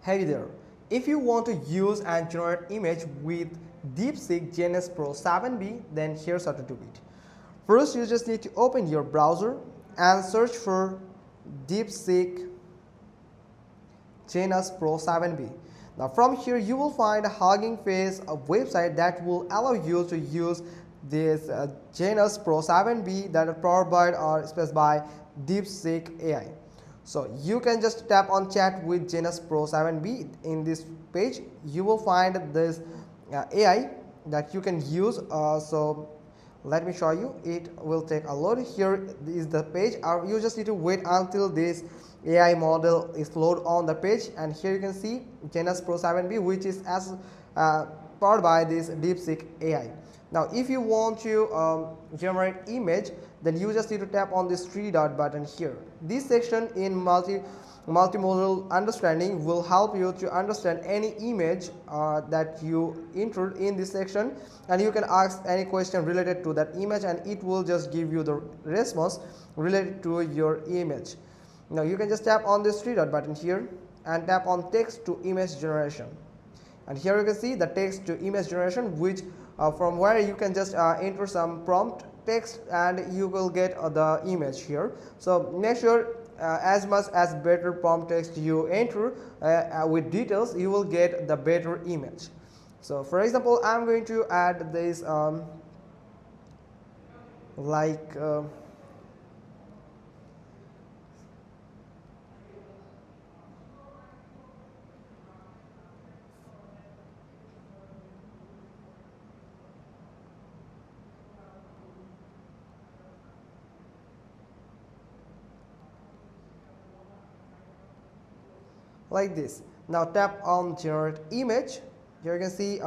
Hey there, if you want to use and generate image with Deepseek Janus Pro 7B, then here's how to do it. First, you just need to open your browser and search for Deepseek Janus Pro 7B. Now from here you will find a Hugging Face website that will allow you to use this Janus Pro 7B that is powered by or specified by Deepseek AI. So you can just tap on chat with Janus Pro 7B. In this page you will find this AI that you can use. So let me show you. It will take a load. Here is the page. You just need to wait until this AI model is loaded on the page, and here you can see Janus Pro 7B, which is as powered by this Deepseek AI. Now if you want to generate image, then you just need to tap on this three dot button here. This section in multimodal understanding will help you to understand any image that you entered in this section, and you can ask any question related to that image and it will just give you the response related to your image. Now you can just tap on this three dot button here and tap on text to image generation, and here you can see the text to image generation, which from where you can just enter some prompt text and you will get the image here. So make sure as much as better prompt text you enter with details, you will get the better image. So for example, I'm going to add this like this. Now tap on generate image. Here you can see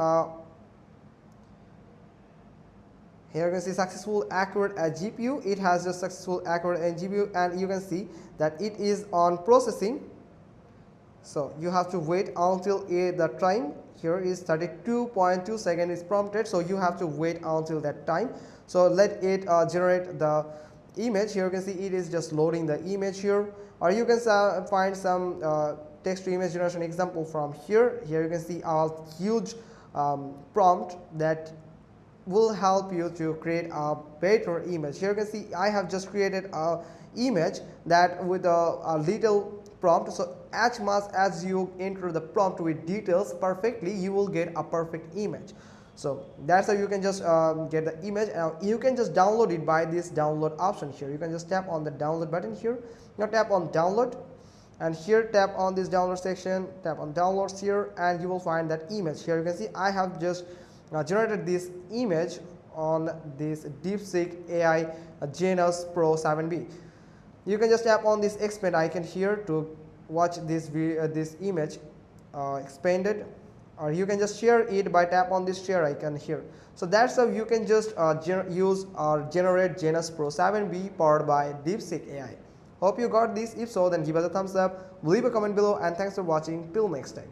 successful accurate at GPU. It has just successful accurate at GPU, and you can see that it is on processing. So you have to wait until the time here is 32.2 seconds is prompted, so you have to wait until that time. So let it generate the image. Here you can see it is just loading the image here, or you can find some text to image generation example from here. Here you can see a huge prompt that will help you to create a better image. Here you can see I have just created a image that with a little prompt. So as much as you enter the prompt with details perfectly, you will get a perfect image. So that's how you can just get the image. You can just download it by this download option here. You can just tap on the download button here. Now tap on download, and here tap on this download section, tap on downloads here, and you will find that image. Here you can see I have just generated this image on this Deepseek AI Janus Pro 7B. You can just tap on this expand icon here to watch this image expanded, or you can just share it by tap on this share icon here. So that's how you can just use or generate Janus Pro 7B powered by Deepseek AI. Hope you got this. If so, then give us a thumbs up, leave a comment below, and thanks for watching. Till next time.